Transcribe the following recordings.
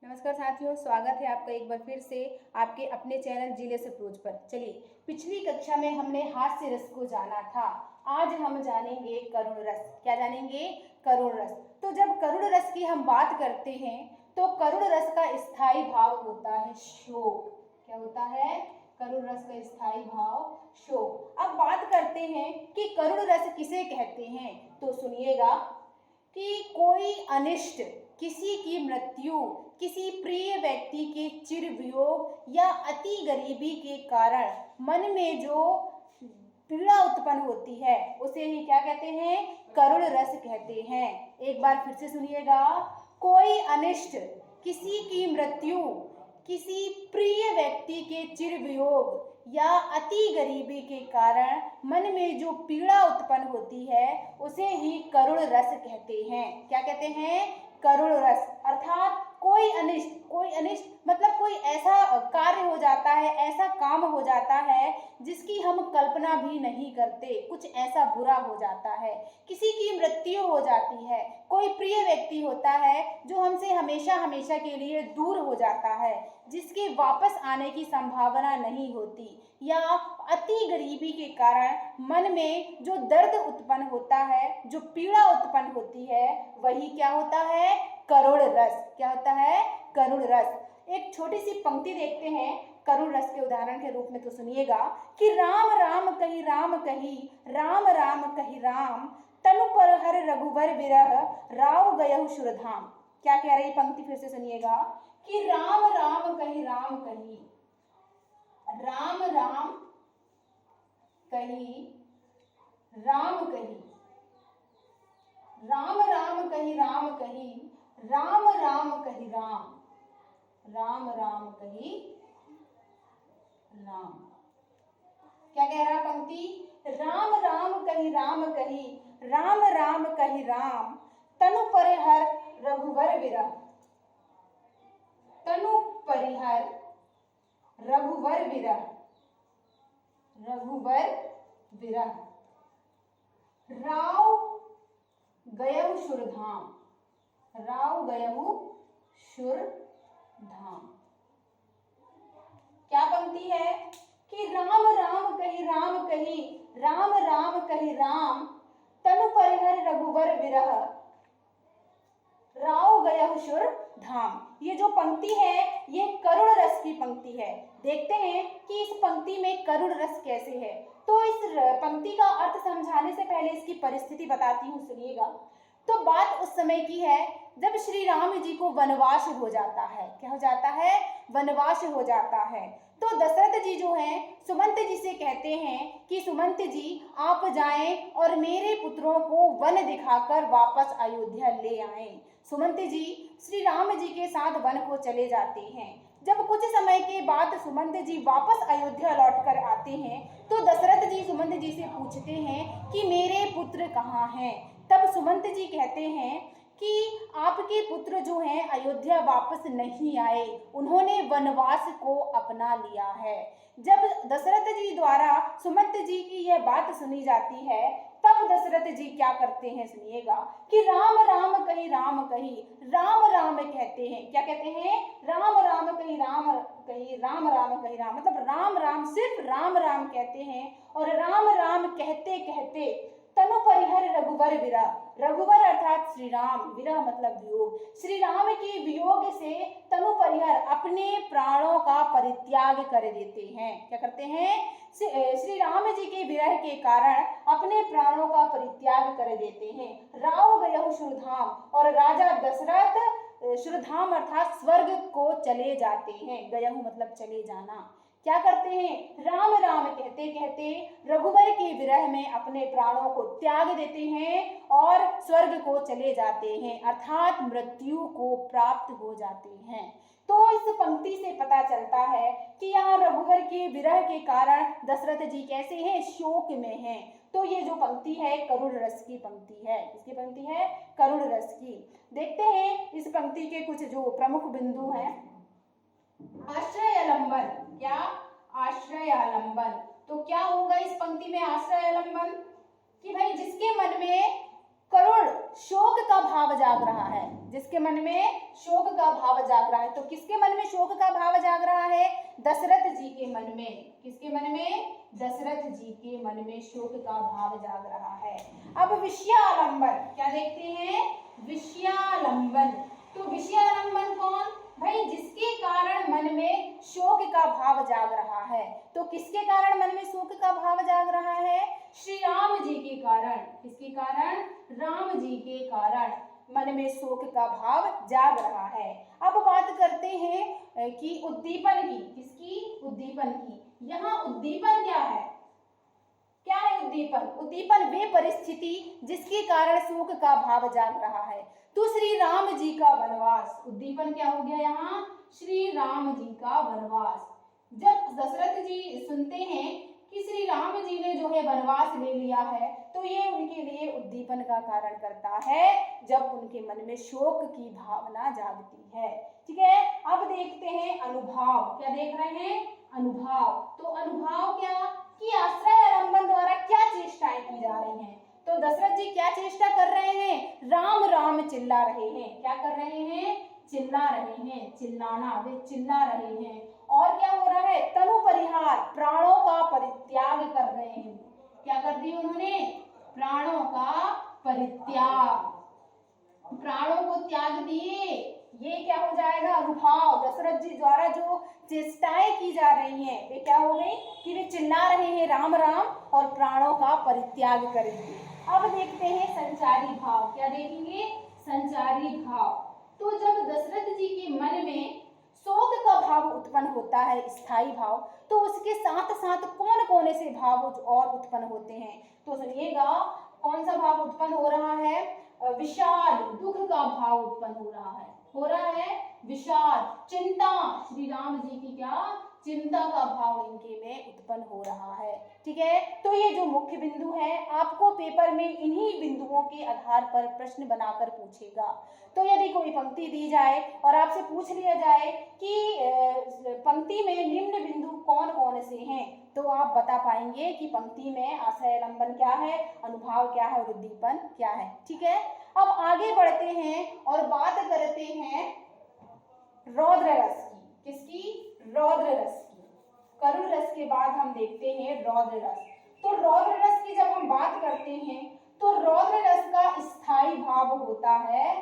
नमस्कार साथियों, स्वागत है आपका एक बार फिर से आपके अपने चैनल जिले से अप्रोच पर। चलिए, पिछली कक्षा में हमने हास्य रस को जाना था। आज हम जानेंगे करुण रस। क्या जानेंगे? करुण रस। तो जब करुण रस की हम बात करते हैं तो करुण रस का स्थायी भाव होता है शोक। क्या होता है? करुण रस का स्थायी भाव शोक। अब बात करते हैं कि करुण रस किसे कहते हैं, तो सुनिएगा कि कोई अनिष्ट, किसी की मृत्यु, किसी प्रिय व्यक्ति के चिर वियोग या अति गरीबी के कारण मन में जो पीड़ा उत्पन्न होती है उसे ही क्या कहते हैं? करुण रस कहते हैं। एक बार फिर से सुनिएगा, कोई अनिष्ट, किसी की मृत्यु, किसी प्रिय व्यक्ति के चिर वियोग या अति गरीबी के कारण मन में जो पीड़ा उत्पन्न होती है उसे ही करुण रस कहते हैं। क्या कहते हैं? करुण रस। अर्थात कोई अनिष्ट मतलब कोई ऐसा कार्य हो जाता है, ऐसा काम हो जाता है जिसकी हम कल्पना भी नहीं करते, कुछ ऐसा बुरा हो जाता है, किसी की मृत्यु हो जाती है, कोई प्रिय व्यक्ति होता है जो हमसे हमेशा हमेशा के लिए दूर हो जाता है, जिसके वापस आने की संभावना नहीं होती, या अति गरीबी के कारण मन में जो दर्द उत्पन्न होता है, जो पीड़ा उत्पन्न होती है, वही क्या होता है? करुण रस। क्या होता है? करुण रस। एक छोटी सी पंक्ति देखते हैं करुण रस के उदाहरण के रूप में, तो सुनिएगा कि राम राम कही राम कही, राम राम कही राम, तनु पर हर रघुवर विरह, राव गयहु सुरधाम। क्या कह रही पंक्ति? फिर से सुनिएगा कि राम राम कही राम कही, राम राम कही राम कही, राम राम कही राम कही, राम राम कही राम, राम राम कही राम। क्या कह रहा पंक्ति? राम राम कही राम कही, राम राम कही राम, तनु परिहर रघुवर विरह, तनु परिहर रघुवर विरह, रघुवर विरह, राव गयहु सुरधाम, राव गयहु सुरधाम। क्या पंक्ति है कि राम राम कही राम कही, राम राम कही राम, तनु परिहर रघुवर विरह, राव गयहु सुरधाम। ये जो पंक्ति है ये करुण रस की पंक्ति है। देखते हैं कि इस पंक्ति में करुण रस कैसे है। तो इस पंक्ति का अर्थ समझाने से पहले इसकी परिस्थिति बताती हूँ, सुनिएगा। तो बात उस समय की है जब श्री राम जी को वनवास हो जाता है। क्या हो जाता है? वनवास हो जाता है। तो दशरथ जी जो हैं सुमंत जी से कहते हैं कि सुमंत जी आप जाएं और मेरे पुत्रों को वन दिखाकर वापस अयोध्या ले आएं। सुमंत जी श्री राम जी के साथ वन को चले जाते हैं। जब कुछ समय के बाद सुमंत जी वापस अयोध्या लौटकर आते हैं तो दशरथ जी सुमंत जी से पूछते हैं कि मेरे पुत्र कहाँ हैं। तब सुमंत जी कहते हैं कि आपके पुत्र जो हैं अयोध्या वापस नहीं आए, उन्होंने वनवास को अपना लिया है। जब दशरथ जी द्वारा सुमंत जी की यह बात सुनी जाती है तब दशरथ जी क्या करते हैं, सुनिएगा कि राम राम कही राम कही, राम राम कहते हैं। क्या कहते हैं? राम राम कही राम कही, राम राम कही राम, मतलब राम राम, सिर्फ राम राम कहते हैं। और राम राम कहते कहते तनु परिहर रघुवर विरह, रघुवर अर्थात श्री राम, विरह मतलब वियोग, श्री राम के वियोग से तनु परिहर अपने प्राणों का परित्याग कर देते हैं। क्या करते हैं? श्री राम जी के विरह के कारण अपने प्राणों का परित्याग कर देते हैं। राव गयहु सुरधाम, और राजा दशरथ सुरधाम अर्थात स्वर्ग को चले जाते हैं। गयहु मतलब चले जाना। क्या करते हैं? राम राम कहते कहते रघुवर के विरह में अपने प्राणों को त्याग देते हैं और स्वर्ग को चले जाते हैं, अर्थात मृत्यु को प्राप्त हो जाते हैं। तो इस पंक्ति से पता चलता है कि यहाँ रघुवर के विरह के कारण दशरथ जी कैसे हैं? शोक में हैं। तो ये जो पंक्ति है करुण रस की पंक्ति है। किसकी पंक्ति है? करुण रस की। देखते हैं इस पंक्ति के कुछ जो प्रमुख बिंदु हैं। आश्रय आलंबन। क्या? आश्रय आलंबन। तो क्या होगा इस पंक्ति में आश्रय आलंबन? कि भाई जिसके मन में करुण शोक का भाव जाग रहा है, जिसके मन में शोक का भाव जाग रहा है। तो किसके मन में शोक का भाव जाग रहा है? दशरथ जी के मन में। किसके मन में? दशरथ जी के मन में शोक का भाव जाग रहा है। अब विषयालंबन क्या देखते हैं? विषयालंबन। तो विषयालंबन कौन? भाई जिसके कारण मन में शोक का भाव जाग रहा है। तो किसके कारण मन में शोक का भाव जाग रहा है? श्री राम जी के कारण। किसके कारण? राम जी के कारण मन में शोक का भाव जाग रहा है। अब बात करते हैं कि उद्दीपन की। किसकी? उद्दीपन की। यहाँ उद्दीपन क्या है? क्या है उद्दीपन? उद्दीपन वे परिस्थिति जिसके कारण शोक का भाव जाग रहा है। तो श्री राम जी का वनवास, उद्दीपन क्या हो गया यहाँ? श्री राम जी का वनवास। जब दशरथ जी सुनते हैं कि श्री राम जी ने जो है वनवास ले लिया है, तो ये उनके लिए उद्दीपन का कारण करता है, जब उनके मन में शोक की भावना जागती है। ठीक है, अब देखते हैं अनुभाव। क्या देख रहे हैं? अनुभाव। तो अनुभाव क्या कि आश्रय आलंबन द्वारा क्या चेष्टाएं की जा रही हैं। तो दशरथ जी क्या चेष्टा कर रहे हैं? राम राम चिल्ला रहे हैं। क्या कर रहे हैं? चिल्ला रहे हैं। चिल्लाना, वे चिल्ला रहे हैं। और क्या हो रहा है? तनु परिहार, प्राणों का परित्याग कर रहे हैं। क्या कर दिया उन्होंने? प्राणों का परित्याग, प्राणों को त्याग दिए। ये क्या हो जाएगा? अनुभाव। दशरथ जी द्वारा जो चेष्टाएं की जा रही हैं, वे क्या हो गई कि वे चिल्ला रहे हैं राम राम और प्राणों का परित्याग करेंगे। अब देखते हैं संचारी भाव। क्या देखेंगे? संचारी भाव। तो जब दशरथ जी के मन में शोक का भाव उत्पन्न होता है, स्थायी भाव, तो उसके साथ साथ कौन कौन से भाव और उत्पन्न होते हैं? तो सुनिएगा, कौन सा भाव उत्पन्न हो रहा है? विषाद, दुख का भाव उत्पन्न हो रहा है। हो रहा है विषाद, चिंता, श्री राम जी की क्या? चिंता का भाव इनके में उत्पन्न हो रहा है। ठीक है, तो ये जो मुख्य बिंदु है, आपको पेपर में इन्हीं बिंदुओं के आधार पर प्रश्न बनाकर पूछेगा। तो यदि कोई पंक्ति दी जाए और आपसे पूछ लिया जाए कि पंक्ति में निम्न बिंदु कौन कौन से हैं, तो आप बता पाएंगे कि पंक्ति में आश्रय आलंबन क्या है, अनुभाव क्या है और उद्दीपन क्या है। ठीक है, अब आगे बढ़ते हैं और बात करते हैं रौद्र रस की। किसकी? रौद्र रस की। करुण रस के बाद हम देखते हैं रौद्र रस। तो रौद्र रस की जब हम बात करते हैं, तो रौद्र रस का स्थायी भाव होता है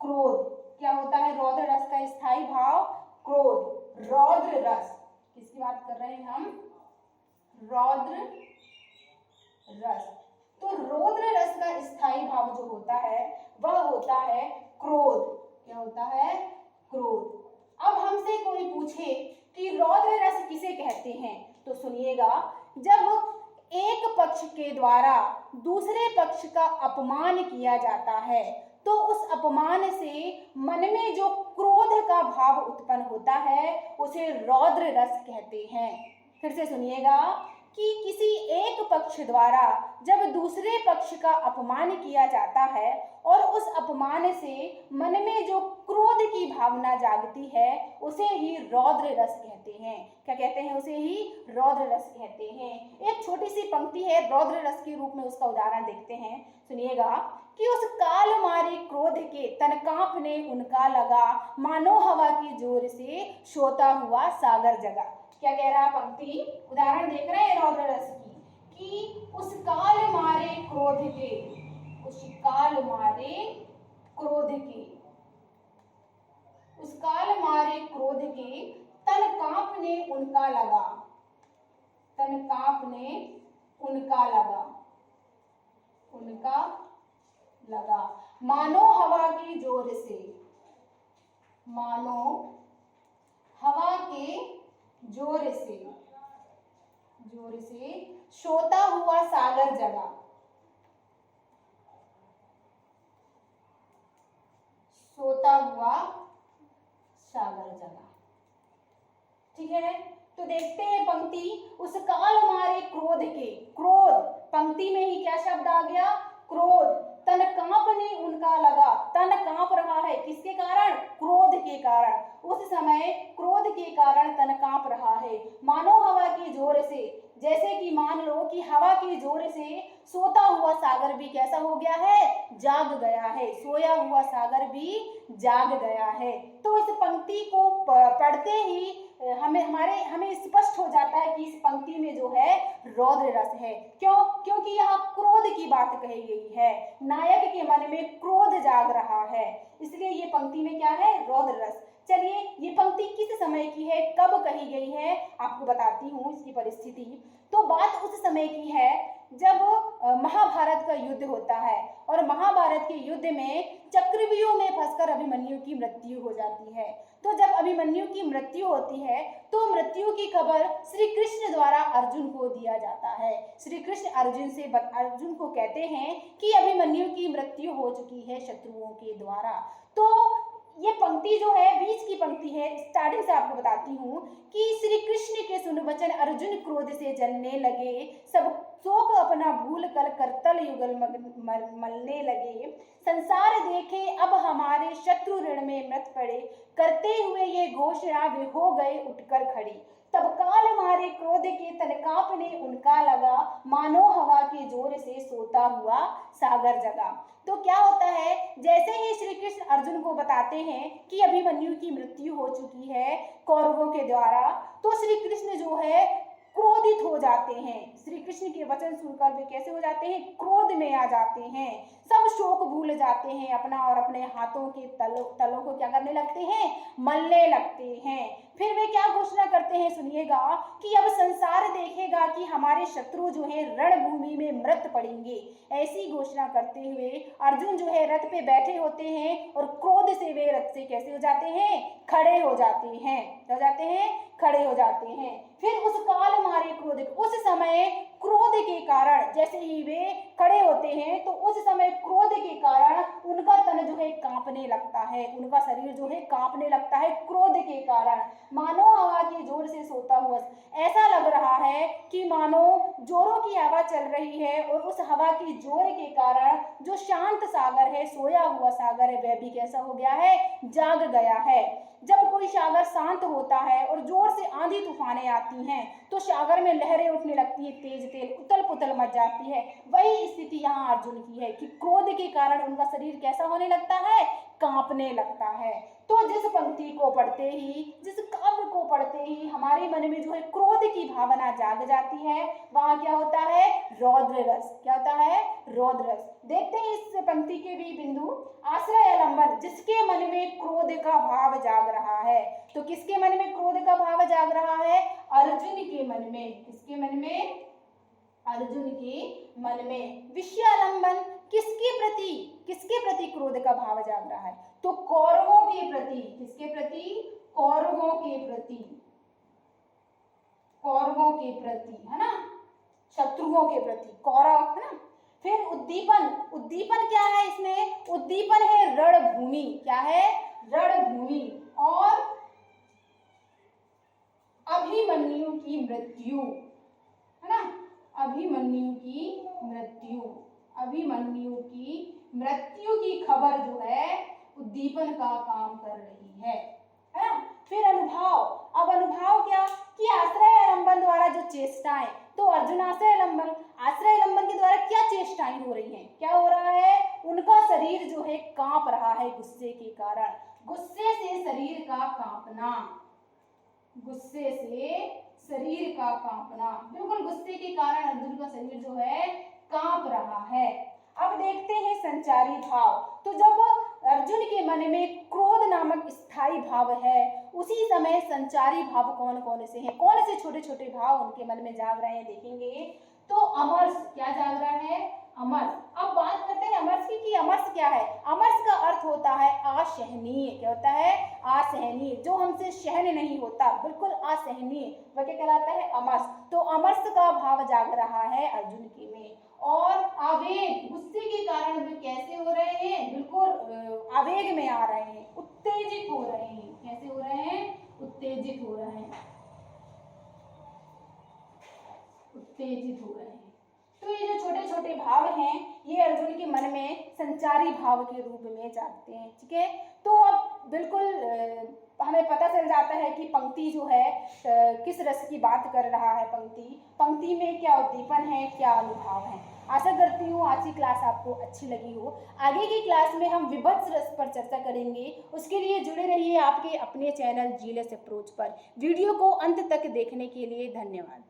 क्रोध। क्या होता है रौद्र रस का स्थायी भाव? क्रोध। रौद्र रस किसकी बात कर रहे हैं हम? रौद्र रस। तो रौद्र रस का स्थायी भाव जो होता है वह होता है क्रोध। क्या होता है? क्रोध। अब हमसे कोई पूछे कि रौद्र रस किसे कहते हैं, तो सुनिएगा, जब एक पक्ष के द्वारा दूसरे पक्ष का अपमान किया जाता है, तो उस अपमान से मन में जो क्रोध का भाव उत्पन्न होता है, उसे रौद्र रस कहते हैं। फिर से सुनिएगा कि किसी एक पक्ष द्वारा जब दूसरे पक्ष का अपमान किया जाता है और उस अपमान से मन में जो क्रोध की भावना जागती है, उसे ही रौद्र रस कहते हैं। क्या कहते हैं? उसे ही रौद्र रस कहते हैं। एक छोटी सी पंक्ति है रौद्र रस के रूप में, उसका उदाहरण देखते हैं। सुनिएगा कि उस काल मारे क्रोध के तन कांपने उनका लगा, मानो हवा की जोर से सोता हुआ सागर जगा। क्या कह रहा है पंक्ति? उदाहरण देख रहे हैं रौद्र रस की कि उस काल मारे क्रोध के, उस काल मारे क्रोध के, उस काल मारे क्रोध के तन कांपने उनका लगा, तन कांपने उनका लगा, उनका लगा, मानो हवा की जोर से, मानो हवा के जोर से, जोर से सोता हुआ सागर जगा, सोता हुआ सागर जगा। ठीक है, तो देखते हैं पंक्ति, उस काल मारे क्रोध के, क्रोध पंक्ति में ही क्या शब्द आ गया? क्रोध। तन कांपने उनका लगा, तन कांप रहा है किसके कारण? क्रोध के कारण। उस समय क्रोध के कारण तन कांप रहा है, मानो हवा की जोर से, जैसे कि मान लो कि हवा के जोर से सोता हुआ सागर भी कैसा हो गया है, जाग गया है, सोया हुआ सागर भी जाग गया है। तो इस पंक्ति को पढ़ते ही हमें स्पष्ट हो जाता है कि इस पंक्ति में जो है रौद्र रस है। क्यों? क्योंकि यहाँ क्रोध की बात कही गई है, नायक के मन में क्रोध जाग रहा है, इसलिए ये पंक्ति में क्या है, रौद्र रस। चलिए ये पंक्ति किस समय की है, कब कही गई है, आपको बताती हूँ इसकी परिस्थिति। तो बात उस समय की है जब महाभारत का युद्ध होता है और महाभारत के युद्ध में चक्रव्यूह में फंसकर अभिमन्यु की मृत्यु हो जाती है। तो जब अभिमन्यु की मृत्यु होती है तो मृत्यु की खबर श्री कृष्ण द्वारा अर्जुन को दिया जाता है। श्री कृष्ण अर्जुन को कहते हैं कि अभिमन्यु की मृत्यु हो चुकी है शत्रुओं के द्वारा। तो ये पंक्ति जो है बीच की पंक्ति है, स्टार्टिंग से आपको बताती हूँ कि श्री कृष्ण के सुन वचन अर्जुन क्रोध से जलने लगे, सब शोक अपना भूल कर करतल युगल मलने लगे, संसार देखे अब हमारे शत्रु ऋण में मृत पड़े, करते हुए ये घोषणा वे हो गए उठकर खड़ी, तब काल मारे क्रोध के तन कांपने उनका लगा, मानो हवा के जोर से सोता हुआ सागर जगा। तो क्या होता है, जैसे ही श्री कृष्ण अर्जुन को बताते हैं कि अभिमन्यु की मृत्यु हो चुकी है कौरवों के द्वारा, तो श्री कृष्ण जो है क्रोधित हो जाते हैं। श्री कृष्ण के वचन सुनकर वे कैसे हो जाते हैं, क्रोध में आ जाते हैं, सब शोक भूल जाते हैं अपना और अपने हाथों के तलों को क्या करने लगते हैं, मलने लगते हैं। फिर वे क्या घोषणा करते हैं, सुनिएगा कि अब संसार देखेगा कि हमारे शत्रु जो है रणभूमि में मृत पड़ेंगे। ऐसी घोषणा करते हुए अर्जुन जो है रथ पे बैठे होते हैं और क्रोध से वे रथ से कैसे हो जाते हैं, खड़े हो जाते हैं, हो जाते हैं, खड़े हो जाते हैं। फिर उस काल मारे क्रोध, उस समय क्रोध के कारण जैसे ही वे खड़े होते हैं तो उस समय क्रोध के कारण उनका तन जो है कांपने लगता है, उनका शरीर जो है कांपने लगता है क्रोध के कारण, मानो हवा के जोर से सोता हुआ। ऐसा लग रहा है कि मानो जोरों की हवा चल रही है और उस हवा की जोर के कारण जो शांत सागर है, सोया हुआ सागर है, वह भी कैसा हो गया है, जाग गया है। जब कोई सागर शांत होता है और जोर से आंधी तूफानें आती हैं तो सागर में लहरें उठने लगती हैं, तेज तेज उथल पुथल मच जाती है। वही स्थिति यहाँ अर्जुन की है कि क्रोध के कारण उनका शरीर कैसा होने लगता है, कांपने लगता है। तो जिस पंक्ति को पढ़ते ही, जिस काव्य को पढ़ते ही हमारे मन में जो है क्रोध की भावना जाग जाती है, वहां क्या होता है, रौद्र रस। क्या होता है, रौद्र रस। देखते हैं इस पंक्ति के भी बिंदु, आश्रय अलंबन, जिसके मन में क्रोध का भाव जाग रहा है। तो किसके मन में क्रोध का भाव जाग रहा है, अर्जुन के मन में। किसके मन में, अर्जुन के मन में। विषयालंबन, किसके प्रति क्रोध का भाव जाग रहा है, तो कौरवों के प्रति। किसके प्रति, कौरवों के प्रति, कौरवों के प्रति, है ना, शत्रुओं के प्रति, कौरव, है ना। फिर उद्दीपन, उद्दीपन क्या है इसमें, उद्दीपन है रणभूमि। क्या है, रणभूमि। और अभिमन्यु की मृत्यु, है ना, अभिमन्यु की मृत्यु, अभिमन्यु की मृत्यु की खबर जो है उद्दीपन का काम कर रही है ना। फिर अनुभाव, अब अनुभाव क्या कि आश्रय अलंबन द्वारा जो चेष्टाएं, तो अर्जुन आश्रय अलंबन के द्वारा क्या चेष्टाएं हो रही हैं, क्या हो रहा है, उनका शरीर जो है कांप रहा है गुस्से के कारण। गुस्से से शरीर का कांपना, गुस्से से शरीर का कांपना, बिल्कुल गुस्से के कारण अर्जुन का शरीर जो है कांप रहा है। अब देखते हैं संचारी भाव। तो जब अर्जुन के मन में क्रोध नामक स्थायी भाव है, उसी समय संचारी भाव कौन कौन से हैं, कौन से छोटे छोटे भाव उनके मन में जाग रहे हैं, देखेंगे। तो अमर्ष, क्या जाग रहा है, अमर्ष। अब बात करते हैं अमर्ष की कि अमर्ष क्या है। अमर्ष का अर्थ होता है असहनीय। क्या होता है, असहनीय, जो हमसे सहन नहीं होता, बिल्कुल असहनीय, वह क्या कहलाता है, अमर्ष। तो अमर्ष का भाव जाग रहा है अर्जुन के में। और आवेग, गुस्से के कारण वे कैसे हो रहे हैं, बिल्कुल आवेग में आ रहे हैं, उत्तेजित हो रहे हैं। कैसे हो रहे हैं, उत्तेजित हो रहे हैं, उत्तेजित हो रहे हैं। तो ये जो छोटे छोटे भाव हैं ये अर्जुन के मन में संचारी भाव के रूप में जागते हैं। ठीक है, तो अब बिल्कुल हमें पता चल जाता है कि पंक्ति जो है किस रस की बात कर रहा है। पंक्ति में क्या उद्दीपन है, क्या अनुभाव है। आशा करती हूँ आज की क्लास आपको अच्छी लगी हो। आगे की क्लास में हम विभत्स रस पर चर्चा करेंगे। उसके लिए जुड़े रहिए आपके अपने चैनल जीलेस अप्रोच पर। वीडियो को अंत तक देखने के लिए धन्यवाद।